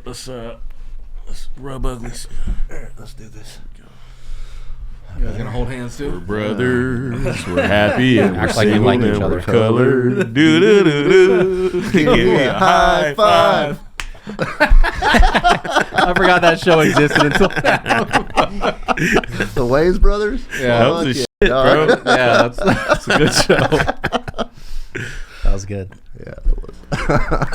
let's rub uglies. Let's do this. You guys gonna hold hands too? We're brothers. We're happy and Act we're like you single like and each other. we're colored. Do do do do. Give me a high five. I forgot that show existed until now. The Wayans Brothers? Yeah, That was the shit, bro. Yeah, that's a good show. That was good. Yeah, it was.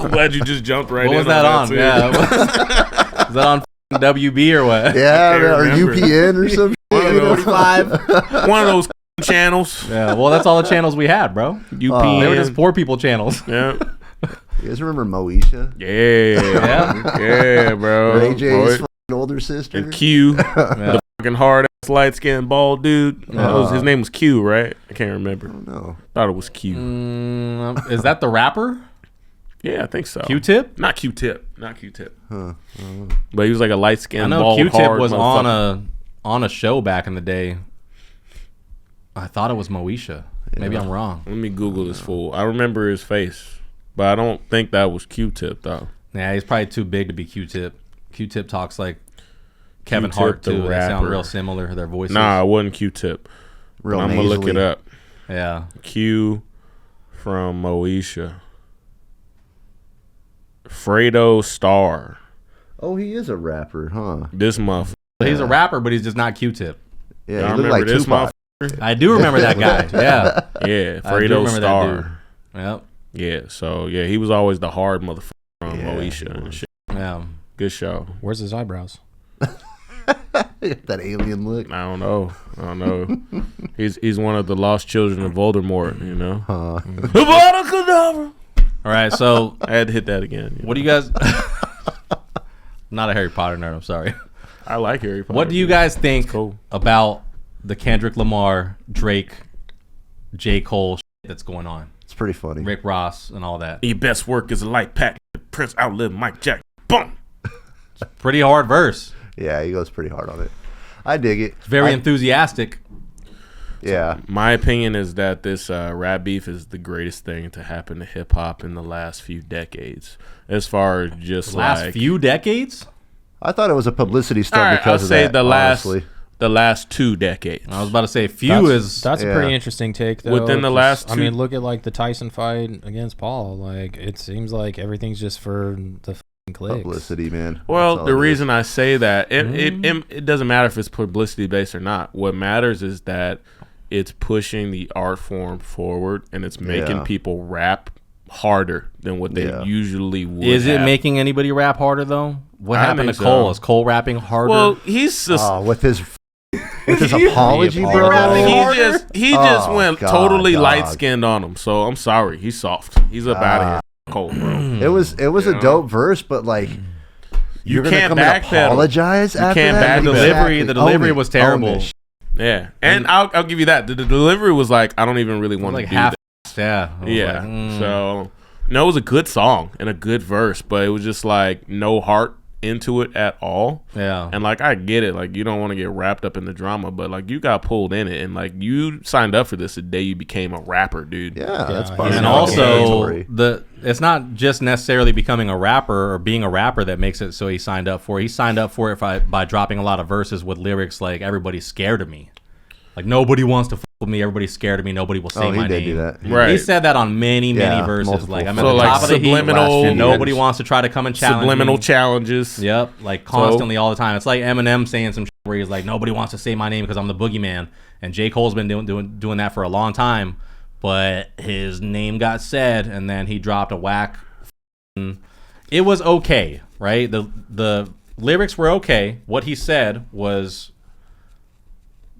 I'm glad you just jumped right What in. was that on? too. Yeah, was that on WB or what? Yeah, can't or remember. UPN or some shit. One of you know? those, one of those channels. Yeah, well, that's all the channels we had, bro. UPN. They were just poor people channels. Yeah. You guys remember Moesha? Yeah. Yeah, bro. Ray J's Boy. older sister? And Q, Yeah. the fucking hard ass light skinned bald dude. His name was Q, right? I can't remember. No. Thought it was Q. Is that the rapper? Yeah, I think so. Q-Tip? Not Q-Tip. Not Q-Tip. Huh. But he was like a light I skinned know bald Q-Tip hard was motherfucker. on a show back in the day. I thought it was Moesha. Maybe I'm wrong. Let me Google this fool. I remember his face, but I don't think that was Q-Tip though. Yeah, he's probably too big to be Q-Tip. Q-Tip talks like Kevin Q-Tip, Hart the too. They sound rapper. real similar. Their voices. Nah, it wasn't Q-Tip. Real I'm gonna look it nasally. up. Yeah. Q from Moesha. Fredo Starr. Oh, he is a rapper, huh? This motherfucker. He's a rapper, but he's just not Q-Tip. Yeah, Y'all he looked remember like this Tupac. I do remember that guy. Yeah. Yeah, I do Fredo remember that Starr. Yep. Yeah, so yeah, he was always the hard motherfucker from Yeah, Moesha he and was. shit. Yeah. Good show. Where's his eyebrows? That alien look. I don't know. He's one of the lost children of Voldemort, you know. Huh. Avada Kedavra. All right. So, I had to hit that again. what do you guys? Not a Harry Potter nerd. I'm sorry. I like Harry Potter. What do you guys think Cool. about the Kendrick Lamar, Drake, J. Cole shit that's going on? It's pretty funny. Rick Ross and all that. Your best work is a light pack. Prince outlived Mike Jack. Boom. Pretty hard verse. Yeah, he goes pretty hard on it. I dig it. Very enthusiastic. Yeah. My opinion is that this rap beef is the greatest thing to happen to hip hop in the last few decades. As far as just Last like few decades? I thought it was a publicity stunt all right, I'll because of say that, the honestly. last 2 decades. I was about to say few is. That's a Yeah. pretty interesting take, though. Within the 'cause, last I two- mean, look at like the Tyson fight against Paul. Like, it seems like everything's just for the f***ing clicks. Publicity, man. Well, That's all the it is. reason I say that it doesn't matter if it's publicity based or not. What matters is that it's pushing the art form forward and it's making Yeah. people rap harder than what they Yeah. usually would. Is it have. making anybody rap harder though? What I happened to think Cole? so. Is Cole rapping harder? Well, he's just with his apology, bro. apology. he just Oh, went God, totally dog. light skinned on him. So I'm sorry, he's soft. He's up out of here, Cole, bro. It was You a know? dope verse, but like you're gonna can't come and backpedal. apologize after can't that. backpedal. The delivery was terrible. Yeah, and I'll give you that. The delivery was like, I don't even really want to like do half. that. Yeah. I was Yeah. like, So no, it was a good song and a good verse, but it was just like no heart into it at all. Yeah. And like I get it, like you don't want to get wrapped up in the drama, but like you got pulled in it, and like you signed up for this the day you became a rapper, dude. Yeah, that's Yeah, part of And the also, territory. it's not just necessarily becoming a rapper or being a rapper that makes it so he signed up for it. He signed up for it by dropping a lot of verses with lyrics like "Everybody's scared of me," like nobody wants to f with me. Everybody's scared of me. Nobody will say Oh, he my did name. do that. Right. He said that on many Yeah, verses. multiple. Like I'm So, at the like, top of the heat, subliminal- and nobody wants to try to come and challenge Subliminal me. challenges. Yep, like constantly all the time. It's like Eminem saying some shit where he's like, nobody wants to say my name because I'm the boogeyman. And J. Cole's been doing that for a long time, but his name got said, and then he dropped a whack. It was okay, right? The lyrics were okay. What he said was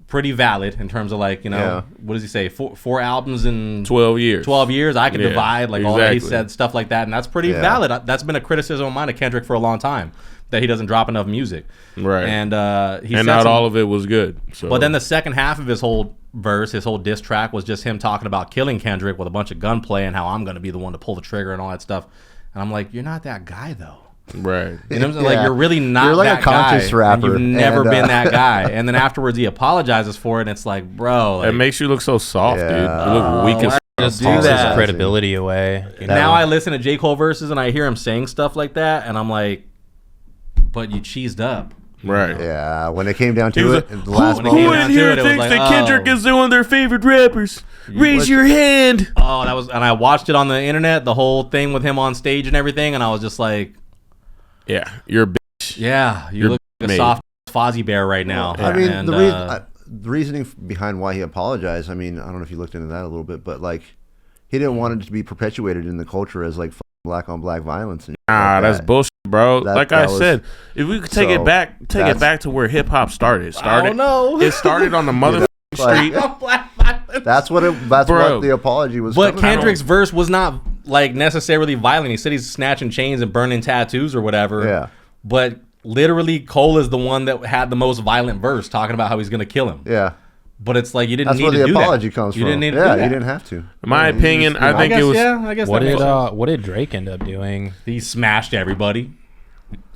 pretty valid in terms of like, you know, Yeah. what does he say? Four albums in 12 years. 12 years, I can Yeah, divide, like all that. He exactly. said stuff like that, and that's pretty Yeah. valid. That's been a criticism of mine of Kendrick for a long time, that he doesn't drop enough music. Right. And he And said not some- all of it was good. So. But then the second half of his whole verse, his whole diss track, was just him talking about killing Kendrick with a bunch of gunplay and how I'm going to be the one to pull the trigger and all that stuff. And I'm like, you're not that guy, though. right. You know what I'm saying? Yeah. Like, you're really not You're like that a conscious guy, rapper, and you've never and, been that guy. And then afterwards, he apologizes for it, and it's like, bro. It Like, makes you look so soft, Yeah. dude. You look weak as Just do takes his that. credibility away. You know? now I listen to J. Cole verses, and I hear him saying stuff like that, and I'm like, but you cheesed up. Right. Yeah, when it came down He to was it, like, the last when it Who came moment, down in to here it, it was thinks like, that Kendrick oh. is one of their favorite rappers? Raise your hand. Oh, that was, and I watched it on the internet, the whole thing with him on stage and everything, and I was just like, Yeah, you're a bitch. yeah, you You're look like a made. soft Fozzie Bear right now. I mean, And, the reasoning behind why he apologized. I mean, I don't know if you looked into that a little bit, but like, he didn't want it to be perpetuated in the culture as like black on black violence. And Nah, like that's that. bullshit, bro. That I was- said, if we could take So, it back, that's- to where hip hop started. I don't know. It started on the mother Like, street. that's what Bro. what the apology was. But coming Kendrick's verse was not like necessarily violent. He said he's snatching chains and burning tattoos or whatever. from. Yeah, But literally, Cole is the one that had the most violent verse, talking about how he's gonna kill him. yeah. But it's like you didn't That's need where to the do apology that. comes You from. didn't need to yeah, do you that. didn't have to. In my Yeah, you opinion, just, I know. think it was. I guess What that did makes sense. what did Drake end up doing? He smashed everybody.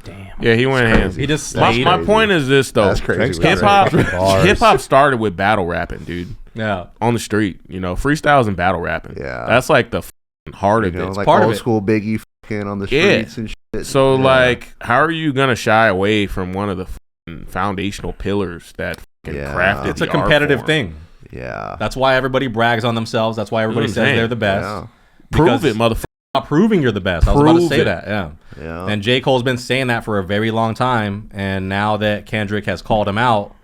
Damn. Yeah, he went hands. He just My, slayed. my point is this though. That's crazy. Hip hop, Bars. hip hop started with battle rapping, dude. Yeah. On the street, freestyles and battle rapping. Yeah. That's like the heart of it. like part of old it. school Biggie fucking on the Yeah. streets and shit. So Yeah. like, how are you gonna shy away from one of the foundational pillars that Yeah. crafted? It's the a competitive art form? thing. yeah, That's why everybody brags on themselves. That's why everybody That's what I'm says they're saying. the best. yeah, Prove Because- it, motherfucker. Not proving you're the best. I was about to Prove say it. that. Yeah. yeah. And J. Cole's been saying that for a very long time. And now that Kendrick has called him out,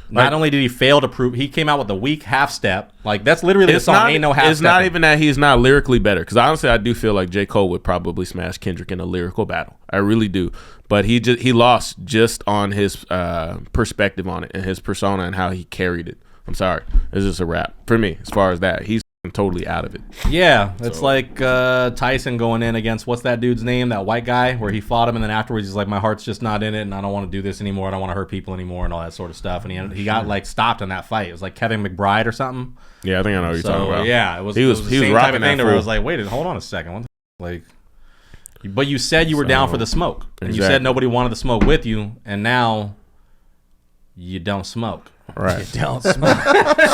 not Like- only did he fail to prove, he came out with a weak half step. Like, that's literally the song. Ain't no half It's not even that he's not lyrically better. Because honestly, I do feel like J. Cole would probably smash Kendrick in a lyrical battle. I really do. But he lost just on his perspective on it and his persona and how he carried it. I'm sorry, it's just a wrap for me. As far as that, he's totally out of it. Yeah. It's like Tyson going in against, what's that dude's name? That white guy where he fought him. And then afterwards, he's like, my heart's just not in it. And I don't want to do this anymore. I don't want to hurt people anymore and all that sort of stuff. And he got like stopped in that fight. It was like Kevin McBride or something. Yeah, I think I know what you're talking about. Yeah, it was He was the same type rocking of thing that where I fool. was like, wait, hold on a second. What the like, but you said you were down for the smoke, and you said Exactly. nobody wanted to smoke with you, and now you don't smoke. Right. Don't smoke.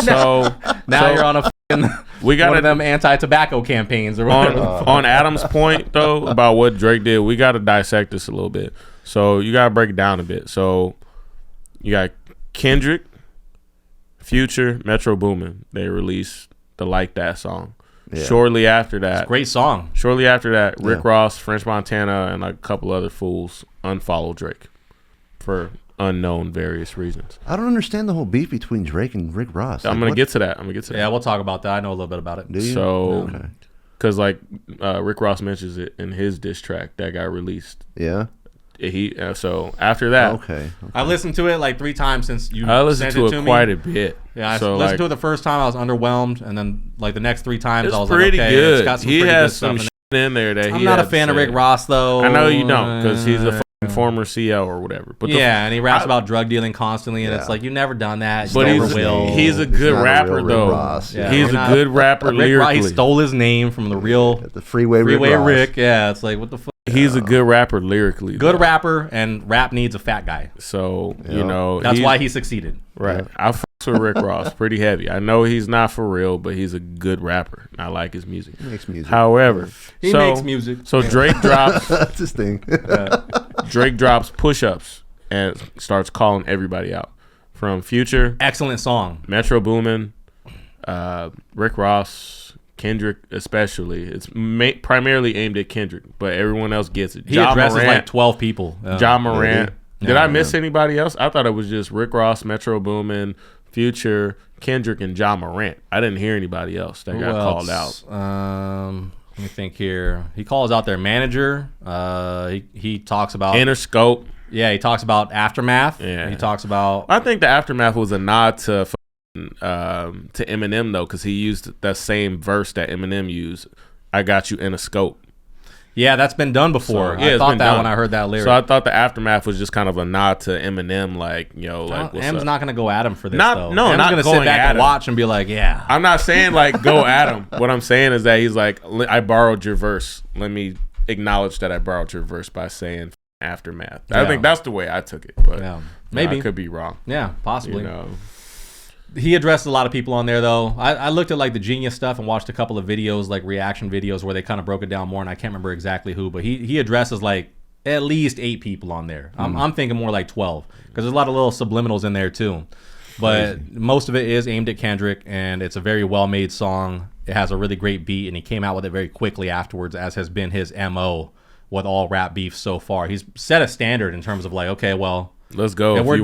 So Now you're on a fucking we got one of them anti-tobacco campaigns or on whatever. on Adam's point though about what Drake did. We got to dissect this a little bit. So you got to break it down a bit. So you got Kendrick, Future, Metro Boomin. They released the Like That song. Yeah. Shortly after that, Great song. Rick Yeah. Ross, French Montana, and like a couple other fools unfollowed Drake for unknown various reasons. I don't understand the whole beef between Drake and Rick Ross. I'm Like, gonna what- get to that. Yeah, we'll talk about that. I know a little bit about it. Do you? So, Okay. because like Rick Ross mentions it in his diss track that got released. Yeah. So after that, Okay. I listened to it like 3 times since you I listened sent to it it to quite me. a bit. Yeah, I so listened like, to it the first time. I was underwhelmed, and then like the next 3 times, it's I was pretty like, okay, good. it's got some He pretty has good some stuff. shit in there that I'm not a had to fan of say. Rick Ross though. I know you don't because he's a fucking former CL or whatever. But Yeah, and he raps I- about drug dealing constantly, and Yeah. it's like, you've never done that. You but never he's will. he's a He's good not a rapper real Rick though. Ross. Yeah, He's we're a not- good rapper Rick Ross, lyrically. he stole his name from the real The Freeway Freeway Ross. Rick. Yeah, it's like, what the fuck? He's a good rapper lyrically. Good though. rapper, and rap needs a fat guy. So Yeah. you know That's he's- why he succeeded. Right. I fucks with Rick Ross pretty heavy. I know he's not for real, but he's a good rapper. I like his music. He makes music. However, He so, makes music. So Drake drops That's his thing. push-ups and starts calling everybody out. From Future, Excellent song. Metro Boomin, Rick Ross, Kendrick especially. It's primarily aimed at Kendrick, but everyone else gets it. He Ja addresses Morant, like 12 people. John Morant. Did Yeah, I miss anybody else? I thought it was just Rick Ross, Metro Boomin, Future, Kendrick, and John Morant. I didn't hear anybody else that Who got called else? out. Let me think here. He calls out their manager. He talks about Interscope. he talks about Aftermath. Yeah. He talks about I think the Aftermath was a nod to Eminem though, because he used that same verse that Eminem used. I got you in a scope. yeah, that's been done before. So, yeah, I it's thought been that done. when I heard that lyric. So I thought the Aftermath was just kind of a nod to Eminem, like like what's M's up? not gonna go at him for this. Not- though. no, M's not gonna going sit back at and him. watch and be like, yeah. I'm not saying like go at him. What I'm saying is that he's like, I borrowed your verse. Let me acknowledge that I borrowed your verse by saying Aftermath. I Yeah. think that's the way I took it, but Yeah, maybe maybe. I could be wrong. Yeah, possibly. You know, He addressed a lot of people on there though. I looked at like the Genius stuff and watched a couple of videos, like reaction videos where they kind of broke it down more, and I can't remember exactly who, but he addresses like at least 8 people on there. I'm thinking more like 12 because there's a lot of little subliminals in there too. But most of it is aimed at Kendrick, and it's a very well-made song. It has a really great beat, and he came out with it very quickly afterwards, as has been his MO with all rap beef so far. He's set a standard in terms of like, okay, well, let's go. if we're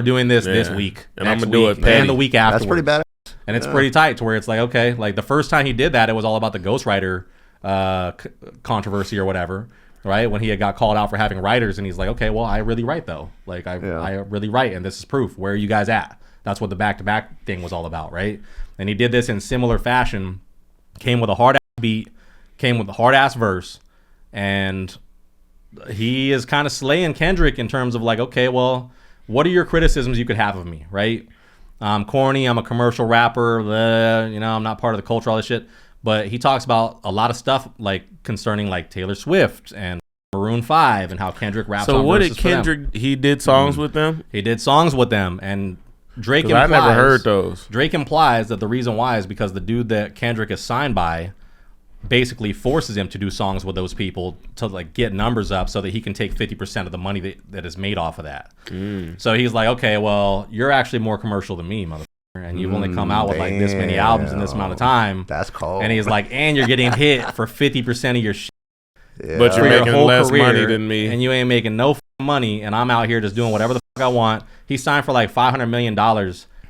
doing this this week, and I'm next gonna do week, it petty. and the week afterwards. That's pretty bad. And it's pretty tight to where it's like, okay, like the first time he did that, it was all about the ghostwriter controversy or whatever, right? When he had got called out for having writers, and he's like, okay, well, I really write though. Like I really write, and this is proof. Where are you guys at? That's what the back-to-back thing was all about, right? And he did this in similar fashion, came with a hard-ass beat, came with a hard-ass verse, and he is kind of slaying Kendrick in terms of like, okay, well, what are your criticisms you could have of me, right? I'm corny, I'm a commercial rapper, I'm not part of the culture, all this shit. But he talks about a lot of stuff like concerning like Taylor Swift and Maroon 5 and how Kendrick raps on So what did verses for them. Kendrick, he did songs with them? He did songs with them, and Drake 'Cause implies, I never heard those. Drake implies that the reason why is because the dude that Kendrick is signed by basically forces him to do songs with those people to like get numbers up so that he can take 50% of the money that is made off of that. So he's like, okay, well, you're actually more commercial than me, motherfucker, and you've only come out with like this many albums in this amount of time. That's cold. And he's like, and you're getting hit for 50% of your shit But for you're your making whole less career, money than me. and you ain't making no money, and I'm out here just doing whatever the fuck I want. He signed for like $500 million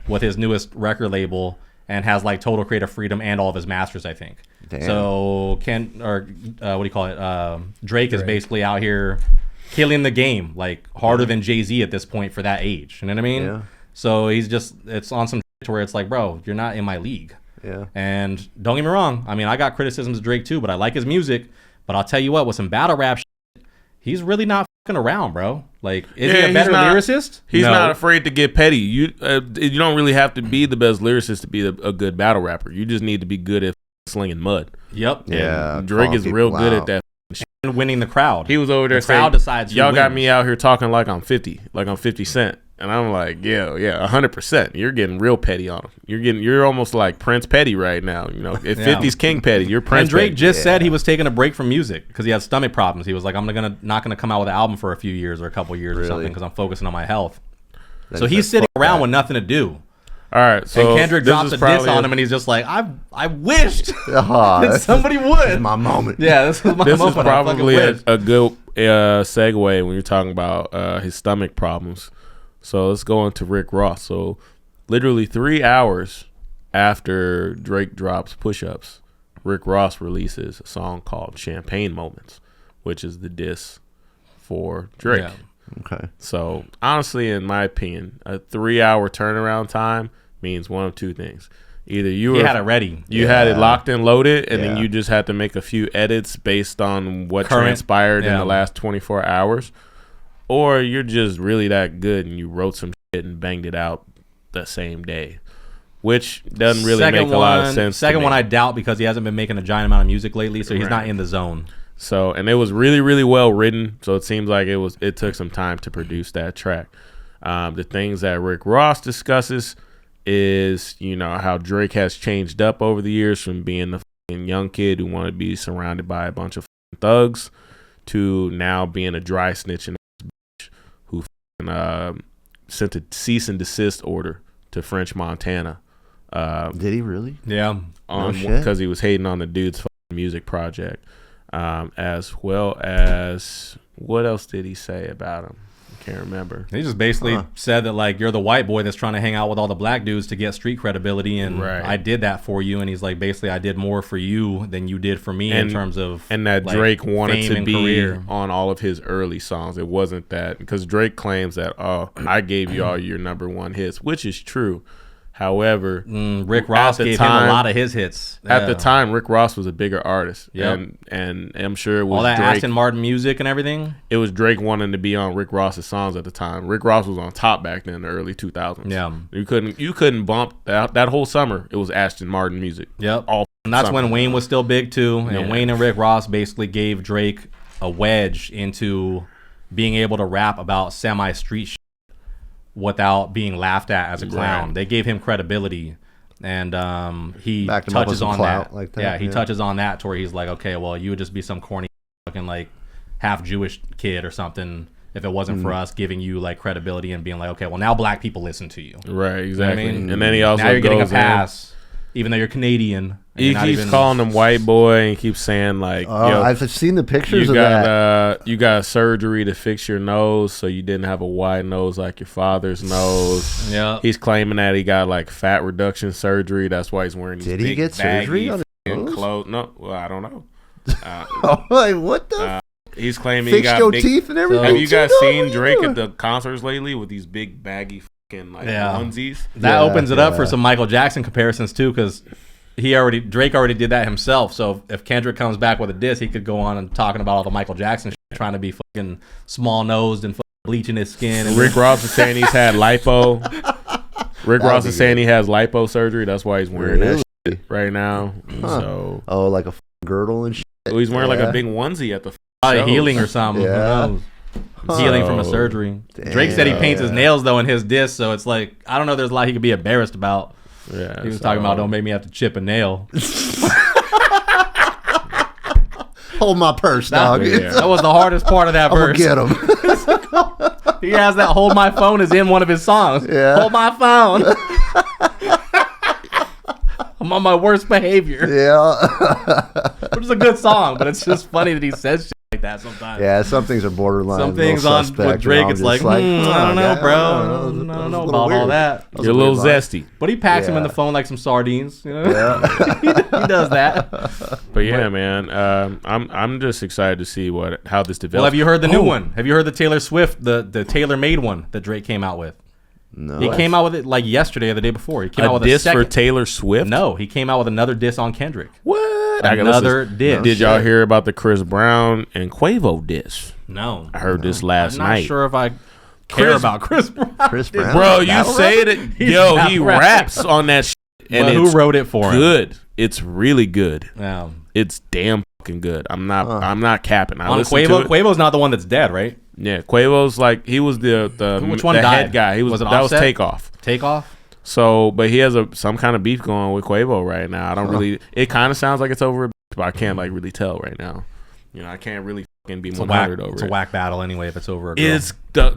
with his newest record label and has like total creative freedom and all of his masters, I think. Damn. So what do you call it? Drake is basically out here killing the game like harder than Jay-Z at this point for that age. You know what I mean? Yeah. So it's on some shit where it's like, bro, you're not in my league. Yeah. And don't get me wrong. I mean, I got criticisms of Drake too, but I like his music. But I'll tell you what, with some battle rap shit, he's really not fucking around, bro. Like, is he a better lyricist? He's No. not afraid to get petty. You don't really have to be the best lyricist to be a good battle rapper. You just need to be good at slinging mud. Yep. Yeah. And Drake calling is real people good out. at that. And winning the crowd. He was over there The crowd saying, decides who y'all got wins. me out here talking like I'm 50, like I'm 50 Cent. And I'm like, yeah, 100%. You're getting real petty on him. You're almost like Prince Petty right now. You know, if Yeah. 50's King Petty, you're Prince And Drake Petty. just said he was taking a break from music because he had stomach problems. He was like, I'm not gonna come out with an album for a few years or a couple years or something because I'm focusing on my health. So he's sitting around with nothing to do. All right, so And Kendrick this drops is a diss probably on him, and he's just like, I wished Ah, that this somebody is would. my moment. Yeah, this is my This is moment. I fucking probably wished. a good segue when you're talking about his stomach problems. So let's go into Rick Ross. So literally 3 hours after Drake drops Push Ups, Rick Ross releases a song called Champagne Moments, which is the diss for Drake. Yeah. Okay. So honestly, in my opinion, a 3 hour turnaround time means one of two things. Either you He were had it ready. you had it locked and loaded, and then Yeah. you just had to make a few edits based on what Current. transpired in Yeah. the last 24 hours. Or you're just really that good and you wrote some shit and banged it out the same day, which doesn't really make a lot of sense. Second to me. one I doubt because he hasn't been making a giant amount of music lately, so he's Right. not in the zone. So, and it was really, really well written. So it seems like it took some time to produce that track. The things that Rick Ross discusses is, how Drake has changed up over the years from being the fucking young kid who wanted to be surrounded by a bunch of fucking thugs to now being a dry snitch and bitch who fucking, sent a cease and desist order to French Montana. Did he really? Yeah. shit. Because he was hating on the dude's fucking music project. As well as, what else did he say about him? I can't remember. He just basically said that, like, you're the white boy that's trying to hang out with all the black dudes to get street credibility, and Right. I did that for you. And he's like, basically, I did more for you than you did for me in terms of And that like, Drake wanted fame to and be career. on all of his early songs. It wasn't that, because Drake claims that, I gave you all your number one hits, which is true. However, Rick Ross at the gave him time- a lot of his hits. at the Yeah. time, Rick Ross was a bigger artist. Yep. And I'm sure it was all that Drake. Aston Martin music and everything. It was Drake wanting to be on Rick Ross's songs at the time. Rick Ross was on top back then in the early 2000s. Yeah. You couldn't bump that whole summer. It was Aston Martin music. Yep. All And that's when summer. Wayne was still big too. And Yeah. Wayne and Rick Ross basically gave Drake a wedge into being able to rap about semi-street shit without being laughed at as a clown. Right. They gave him credibility. And he Backed him up with touches some on clout that. like that, Yeah, he yeah. touches on that to where he's like, okay, well, you would just be some corny fucking like half Jewish kid or something if it wasn't for us giving you like credibility and being like, okay, well now black people listen to you. Right, exactly. You know what I mean? And then he also now you're getting a goes in. pass, even though you're Canadian. and He you're not keeps even- calling him white boy and keeps saying like, yo, I've seen the pictures you of that. got you got surgery to fix your nose so you didn't have a wide nose like your father's nose. Yeah. He's claiming that he got like fat reduction surgery. That's why he's wearing these Did he big, get surgery baggy on his fucking nose? clothes. No, well, I don't know. Oh, like, what the? He's claiming he Fixed got your big teeth and everything. Have you too, guys dog? seen What you Drake doing? at the concerts lately with these big baggy fucking like Yeah. onesies? That Yeah, opens it up for yeah. some Michael Jackson comparisons too, because Drake already did that himself. So if Kendrick comes back with a diss, he could go on and talking about all the Michael Jackson shit, trying to be fucking small nosed and fucking bleaching his skin. And Rick Ross is saying he's had lipo. Rick Ross be is saying good. he has lipo surgery. That's why he's wearing Really? that shit right now. Huh. So Oh, like a girdle and shit. he's wearing like Yeah. a big onesie at the probably shows. healing or something. Who Yeah. knows? Healing from a So- surgery. Drake said he paints his Yeah. nails though in his diss, so it's like I don't know. There's a lot he could be embarrassed about. Yeah, He was so- talking about don't make me have to chip a nail. Hold my purse, dog. Yeah. That was the hardest part of that I'm gonna verse. get him. He has that "Hold My Phone" is in one of his songs. Yeah. Hold my phone. I'm on my worst behavior. Yeah. Which is a good song, but it's just funny that he says shit like that sometimes. Yeah, some things are borderline. Some a little things on suspect, with Drake, and it's I'm like, just I don't know, yeah, bro. that I was don't know a little about all weird. that. That was You're a little weird line. zesty. But he packs him in Yeah. the phone like some sardines. You know? Yeah. He does that. But yeah, man, I'm just excited to see how this develops. Well, have you heard the new Oh, one? Have you heard the Taylor Swift, the Taylor-made one that Drake came out with? No. He came out with it like yesterday or the day before. He came out A with diss a for second. Taylor Swift? No, he came out with another diss on Kendrick. What? I gotta Another listen. diss. Did y'all shit. hear about the Chris Brown and Quavo diss? No. I heard this last I'm not night. sure if I care about Chris Brown. Chris Brown. Bro, you Battle say rapper? that, He's yo, not he rapping. raps on that shit, and But it's who wrote it for him? good. It's really good. Yeah. It's damn fucking good. I'm not capping. I On listened to Quavo, it. Quavo's not the one that's dead, right? Yeah, Quavo's like he was the Which one the died? head guy. He was Was it that was Offset? Takeoff. Takeoff? So, but he has some kind of beef going with Quavo right now. I don't really. It kind of sounds like it's over, but I can't like really tell right now. You know, I can't really fucking be It's a whack, 100 over it's it. a whack battle anyway if it's over a girl.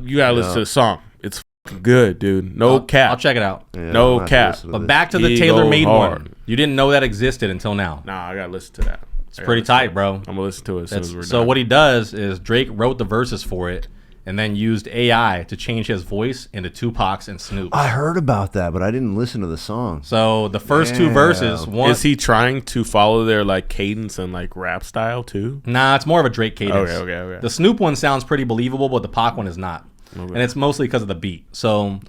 You gotta listen to the song. It's fucking good, dude. No cap. I'll check it out. Yeah, No I'm gonna cap. listen to But this. back to the He Taylor-made goes one. hard. You didn't know that existed until now. Nah, I gotta listen to that. It's pretty tight, bro. I'm gonna listen to it as soon as we're So done. what he does is Drake wrote the verses for it and then used AI to change his voice into Tupac's and Snoop's. I heard about that, but I didn't listen to the song. So the first two Damn. verses, one, Is he trying to follow their like cadence and like rap style too? nah, it's more of a Drake cadence. Okay. The Snoop one sounds pretty believable, but the Pac one is not. And it's mostly because of the beat. So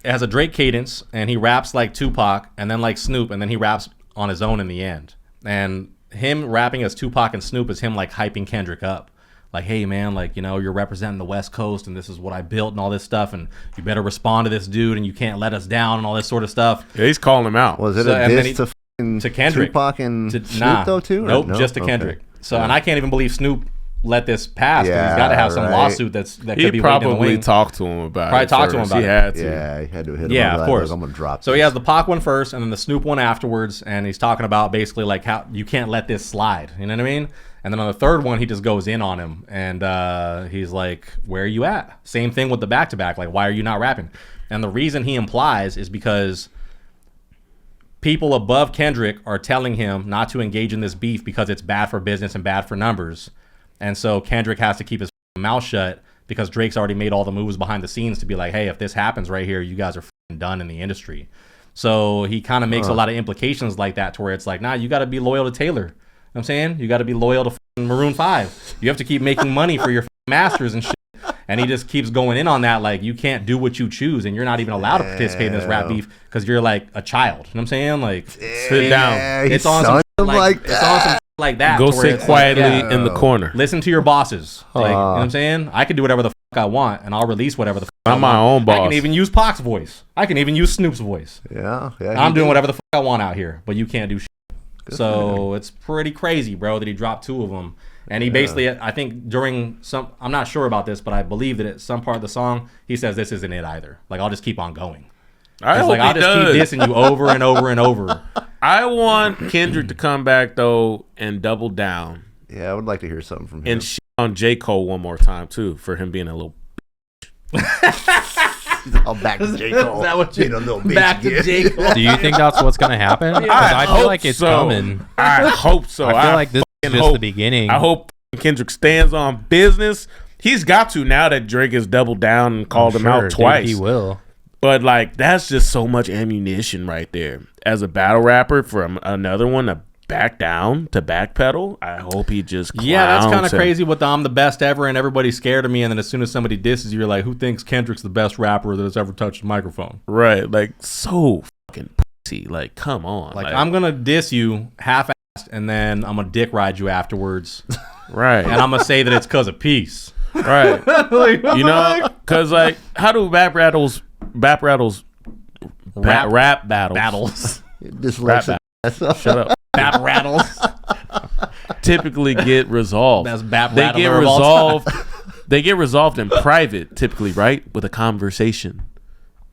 it has a Drake cadence, and he raps like Tupac, and then like Snoop, and then he raps on his own in the end. And him rapping as Tupac and Snoop is him like hyping Kendrick up. Like, hey man, like, you know, you're representing the West Coast, and this is what I built and all this stuff, and you better respond to this dude, and you can't let us down and all this sort of stuff. Yeah, he's calling him out. Was it So- a and then diss to fucking to Kendrick. Tupac and To, Snoop though too? or Nope, no? just to Okay. Kendrick. So, and I can't even believe Snoop let this pass because he's Yeah, got to have some right. lawsuit that He could be waiting in the probably wing. talked to him about Probably it. talked to him first. about He it. had to. Yeah, he had to hit him. Yeah, up of like, course. I'm gonna drop. So he this. has the Pac one first, and then the Snoop one afterwards, and he's talking about basically like how you can't let this slide. You know what I mean? And then on the third one, he just goes in on him, and he's like, "Where are you at?" Same thing with the back to back. Like, why are you not rapping? And the reason he implies is because people above Kendrick are telling him not to engage in this beef because it's bad for business and bad for numbers. And so Kendrick has to keep his mouth shut because Drake's already made all the moves behind the scenes to be like, hey, if this happens right here, you guys are done in the industry. So he kind of makes a lot of implications like that to where it's like, nah, you got to be loyal to Taylor. You know what I'm saying? You got to be loyal to Maroon 5. You have to keep making money for your masters and shit. And he just keeps going in on that, like, you can't do what you choose, and you're not even allowed to participate in this rap beef because you're like a child. You know what I'm saying? Like, Sit down. Yeah, it's he on some sunned shit him like it's on some shit like that. Go to where sit it's quietly like, yeah, in the corner. listen to your bosses. Like, you know what I'm saying? I can do whatever the fuck I want, and I'll release whatever the fuck I'm my own I boss. can even use Pac's voice. I can even use Snoop's voice. Yeah. I'm doing whatever the fuck I want out here, but you can't do shit. So it's pretty crazy, bro, that he dropped two of them. And he basically, I think during some, I'm not sure about this, but I believe that at some part of the song, he says, this isn't it either. Like, I'll just keep on going. I It's hope like, he I'll just does. keep dissing you over and over and over. I want Kendrick to come back though and double down Yeah, I would like to hear something from him. and shit on J. Cole one more time too for him being a little. I'll back to J. Cole. Is that what you Being a little bitch back to again. J. Cole? Do you think that's what's gonna happen? Because I feel hope like it's so. coming. I hope so. I feel like this is fucking just hope. the beginning. I hope Kendrick stands on business. He's got to now that Drake has doubled down and called him out Dude, twice. he will. But like that's just so much ammunition right there. As a battle rapper for another one to back down, to backpedal, I hope he just clowns Yeah, that's kind of him. crazy with the I'm the best ever and everybody's scared of me. And then as soon as somebody disses you, you're like, who thinks Kendrick's the best rapper that has ever touched a microphone? Right, like so fucking pussy. Like, come on. Like, I'm going to diss you half-assed and then I'm going to dick ride you afterwards. right, And I'm going to say that it's because of peace. right. Like, You know, because like, how do rap battles Rap battles Dyslexic. shut up Bap rattles. typically get resolved? Best bap They rattler get of all time. resolved. They get resolved in private, typically, right, with a conversation,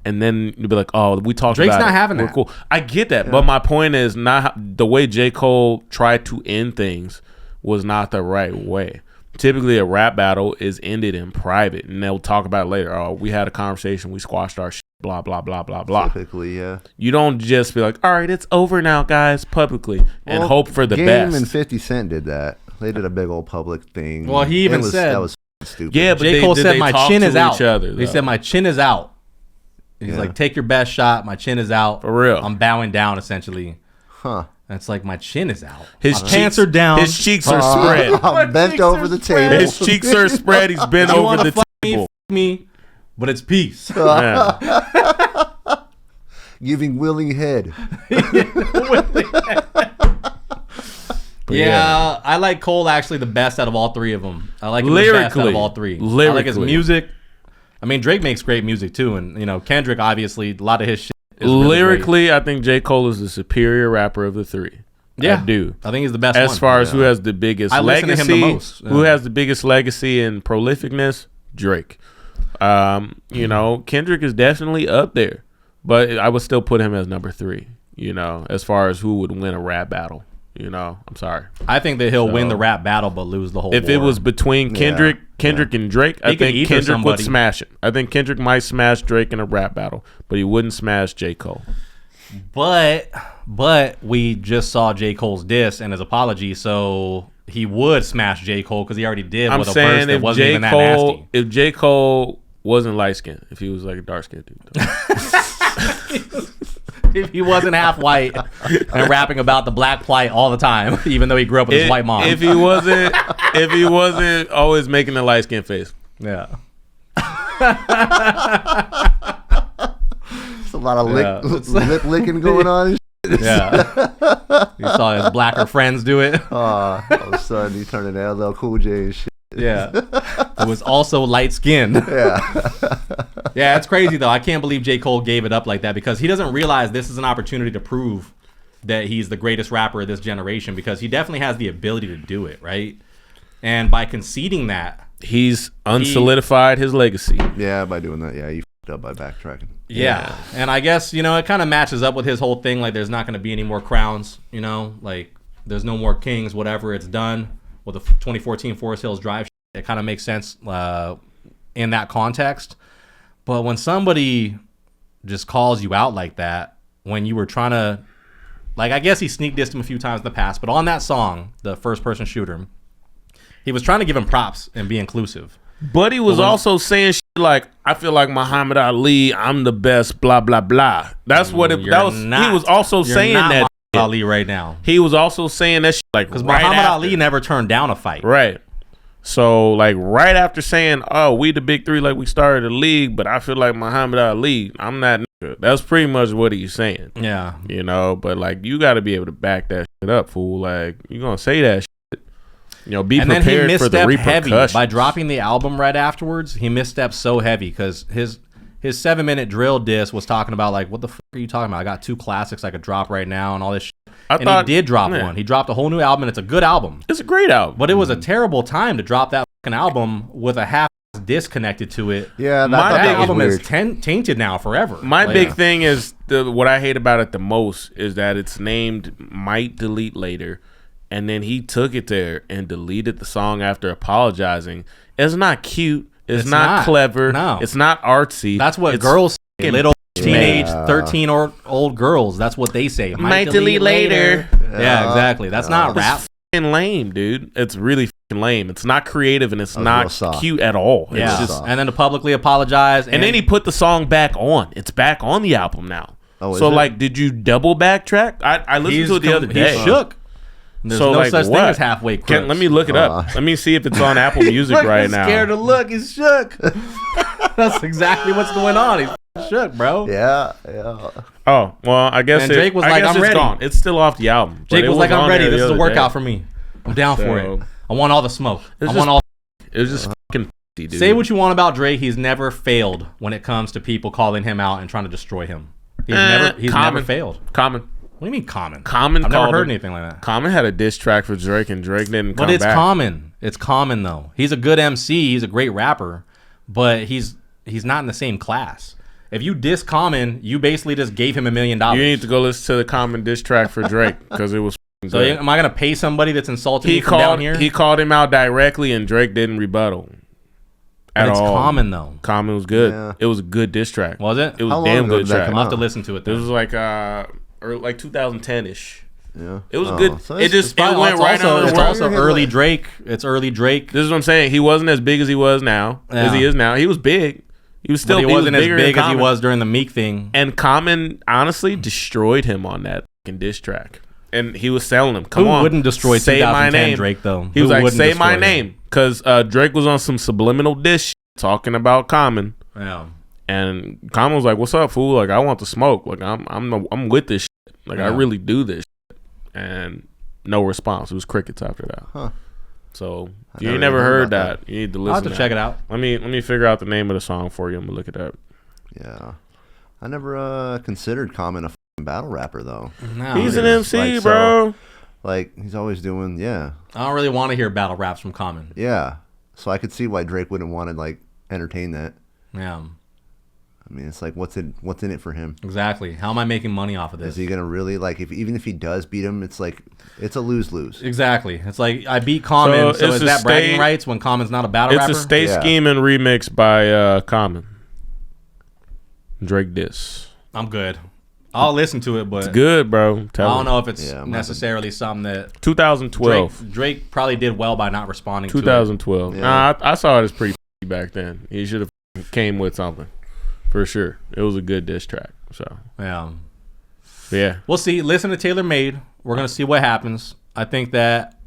and then you'll be like, "Oh, we talked Drake's about not it. having We're that. cool." I get that, but my point is not the way J. Cole tried to end things was not the right way. Typically, a rap battle is ended in private, and they'll talk about it later. Oh, we had a conversation, we squashed our shit, blah blah blah blah blah. Typically, yeah. You don't just be like, "All right, it's over now, guys," publicly, and Well, hope for the Game best. and 50 Cent did that. They did a big old public thing. Well, he even said- that was stupid. Yeah, but J. Cole did said they my talk chin to is out. each other, He though? said my chin is out. He's Yeah. like, take your best shot. My chin is out. For real. I'm bowing down, essentially. Huh. And it's like, my chin is out. His my pants are down. His cheeks are spread. I'm bent over the table. His cheeks are spread. He's bent You over wanna the fuck table. me, but it's peace. Yeah. Giving willing head. Yeah, I like Cole actually the best out of all three of them. I like him the best out Lyrically. of all three. I like his Lyrically. music. I mean, Drake makes great music too, and you know, Kendrick obviously a lot of his shit is really great. Lyrically, I think J. Cole is the superior rapper of the three. Yeah, I do. I think he's the best. As one. far as who has the biggest I listen to him legacy, the most. who Yeah. has the biggest legacy and prolificness, Drake. You know, Kendrick is definitely up there, but I would still put him as number 3. You know, as far as who would win a rap battle. You know, I'm sorry. I think that he'll win So- the rap battle, but lose the whole. If it war. was between Kendrick and Drake, I He could think either Kendrick would somebody. smash it. I think Kendrick might smash Drake in a rap battle, but he wouldn't smash J. Cole. But we just saw J. Cole's diss and his apology, so he would smash J. Cole because he already did I'm with a verse saying that if wasn't J. even that Cole, nasty. if J. Cole wasn't light skinned, if he was like a dark skinned dude, If he wasn't half white and rapping about the black plight all the time, even though he grew up with his white mom. If he wasn't always making a light skinned face. yeah. There's a lot of Yeah. lip licking going on. Yeah. You saw his blacker friends do it. All of a sudden, he turned into LL Cool J and shit. Yeah. It was also light skinned. Yeah. Yeah, it's crazy though. I can't believe J. Cole gave it up like that because he doesn't realize this is an opportunity to prove that he's the greatest rapper of this generation because he definitely has the ability to do it, right? And by conceding that, He's unsolidified his legacy. Yeah, by doing that, yeah, you f***ed up by backtracking. yeah. And I guess, you know, it kind of matches up with his whole thing. Like, there's not going to be any more crowns, you know? Like, there's no more kings, whatever. It's done with the 2014 Forest Hills Drive. It kind of makes sense in that context. But when somebody just calls you out like that, when you were trying to, like, I guess he sneak dissed him a few times in the past, but on that song, the first person shooter, he was trying to give him props and be inclusive. But he was also saying shit like, I feel like Muhammad Ali, I'm the best, blah, blah, blah. That's what it You're that was. not- He was also you're saying not that. Muhammad shit. Ali right now. He was also saying that shit like Because right Muhammad after. Ali never turned down a fight. Right. So, like, right after saying, oh, we the big three, like, we started a league, but I feel like Muhammad Ali, I'm that nigga. That's pretty much what he's saying. Yeah. You know, but, like, you got to be able to back that shit up, fool. Like, you going to say that shit. You know, be And then he prepared for the misstepped heavy repercussions. by dropping the album right afterwards. He misstepped so heavy because his 7-minute drill diss was talking about like, what the fuck are you talking about? I got 2 classics I could drop right now and all this shit. And he did drop one. He dropped a whole new album and it's a good album. It's a great album. But it was a terrible time to drop that fucking album with a half diss connected to it. Yeah, My that That big- was album weird. is tainted now forever. My Like, big thing is what I hate about it the most is that it's named Might Delete Later, and then he took it there and deleted the song after apologizing. It's not cute. It's not clever. No. It's not artsy. That's what It's girls say. Little teenage Yeah. 13-year-old girls. That's what they say. Might delete later. Yeah, exactly. That's not rap. It's fucking lame, dude. It's really fucking lame. It's not creative and it's real not soft. cute at all. It's Yeah, just, and then to publicly apologize, and then he put the song back on. It's back on the album now. Oh, is so it? like, did you double backtrack? I listened to it the other day. He's shook. There's So, no like, such thing what? as halfway crooks. Let me look it up. Let me see if it's on Apple Music right now. Scared to look. He's shook. That's exactly what's going on. He's shook, bro. Yeah. Oh well, I guess And Drake was like, guess "I'm it's ready." gone. It's still off the album. but Jake it was like, on I'm ready. there the This is a other workout day. for me. I'm down for it. So- I want all the smoke. It's I just want all. It was just fucking dude. Say what you want about Drake. He's never failed when it comes to people calling him out and trying to destroy him. He's never Common. failed. Common. What do you mean common? Common. I've never called heard him- anything like that. Common had a diss track for Drake, and Drake didn't come But it's back. common. It's common though. He's a good MC. He's a great rapper, but he's not in the same class. If you diss Common, you basically just gave him $1 million. You need to go listen to the Common diss track for Drake because it was fucking So good. am I gonna pay somebody that's insulting me He from down called here? he called him out directly, and Drake didn't rebuttal But at it's all. Common though. Common was good. Yeah. It was a good diss track. Was it? It was How long damn ago good did that track. come I'll have out? to listen to it. This Then. was like or like 2010ish. Yeah. It was Oh, good. so It just It's it went right also, on the it's world. also early Drake. It's early Drake. This is what I'm saying. He wasn't as big as he was now, as Yeah. he is now. He was big. He was still. But he wasn't as bigger than big as he Common. was during the Meek thing. And Common honestly destroyed him on that fucking diss track. And he was selling him. Come Who on, wouldn't destroy say 2010 my name. Drake though? He was Who like, wouldn't say my destroy him? name, because Drake was on some subliminal diss shit, talking about Common. Yeah. And Common was like, "What's up, fool? Like, I want the smoke. Like, I'm with this shit. Like, I Yeah. really do this." Shit. And no response. It was crickets after that. Huh. So I you ain't never never even heard heard about that. You need to I'll listen. have to check it out. Let me figure out the name of the song for you. I'm gonna look it up. Yeah. I never considered Common a fucking battle rapper though. No, He's an yeah. MC, Like, so- bro. Like he's always doing I don't really want to hear battle raps from Common. yeah. So I could see why Drake wouldn't want to like entertain that. Yeah, I mean, it's like what's in it for him? exactly. How am I making money off of Is this? he gonna really like even if he does beat him, it's like it's a lose-lose. Exactly. It's like I beat Common, So so it's is a that bragging state- rights when Common's not a battle It's rapper? a Stay Yeah. Scheming remix by Common. Drake diss. I'm good. I'll listen to it, but It's good, bro. I Tell don't know if it's Yeah, necessarily something that 2012. Drake probably did well by not responding to it. 2012. Yeah. Nah, I saw it as pretty back then. He should have came with something for sure. It was a good diss track. So Yeah. yeah, We'll see. Listen to Taylor Made. We're going to see what happens. I think that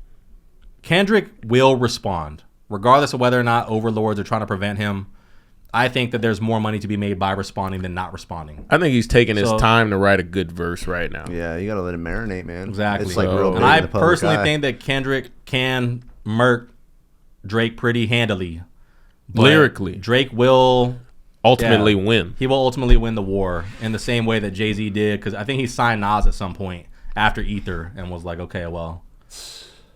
Kendrick will respond, regardless of whether or not overlords are trying to prevent him. I think that there's more money to be made by responding than not responding. I think he's taking his So- time to write a good verse right now. Yeah, you gotta let him marinate, man. Exactly. It's like So- real big And in I the public personally eye. think that Kendrick can murk Drake pretty handily. But Lyrically. Drake will Ultimately win. He will ultimately win the war in the same way that Jay-Z did, because I think he signed Nas at some point after Ether and was like, okay, well,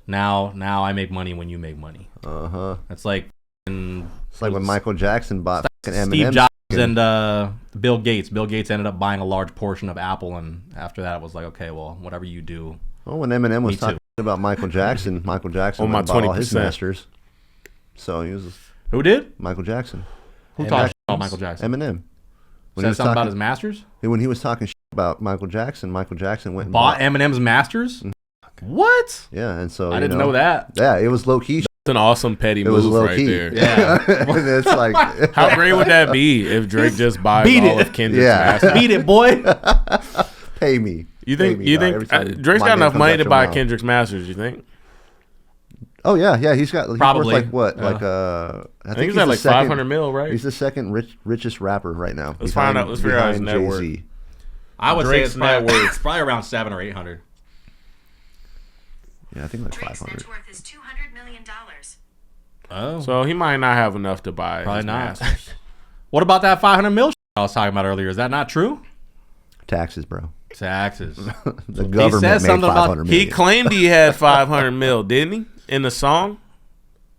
now I make money when you make money. It's like It's like when Michael Jackson bought fucking Steve Eminem. Jobs and Bill Gates. Bill Gates ended up buying a large portion of Apple, and after that, it was like, okay, well, whatever you do. Well, when Eminem was Me talking about Michael Jackson, Michael Jackson On my went and bought all his 20%. masters. So he was Who did? Michael Jackson. Who And talked Jack- about Michael Jackson? Eminem. Said something about his masters? when he was talking shit about Michael Jackson went and Bought Eminem's masters? What? Yeah, and so I didn't know that. Yeah, it was low key. It's an awesome petty It was move low right key. there. Yeah. and it's like How great would that be if Drake just buys Beat all it. of Kendrick's Yeah. masters? Beat it, boy. pay me. You Pay think me, you dog, every think time Drake's my got name enough comes money out to your buy mouth. Kendrick's masters? You think? Oh yeah, he's got he's Probably. worth like what? Yeah. Like I think he's at the like second- 500 mil, right? He's the second richest rapper right now. Let's find out. Let's figure out his net worth. Jay-Z. I would Drake's say net worth. it's probably around 700 or 800. Yeah, I think like Drake's 500. net worth is $200 million. Oh. So he might not have enough to buy. Probably his not. masters. What about that 500 mil I was talking about earlier? Is that not true? Taxes, bro. Taxes. The government said made something about- 500 He million. claimed he had 500 mil, didn't he? In the song,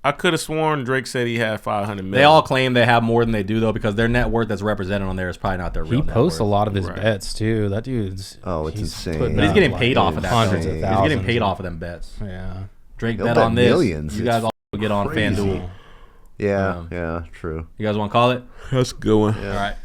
I could have sworn Drake said he had 500 million. They all claim they have more than they do though, because their net worth that's represented on there is probably not their real He net posts a worth. lot of his Right. bets too. That dude's It's he's insane. putting But he's up, getting like, paid off of that. hundreds though. of He's thousands. getting paid off of them bets. Yeah. Drake He'll bet bet on this. millions. You It's guys all get on crazy. FanDuel. Yeah, true. You guys want to call it? That's a good one. Yeah. All right.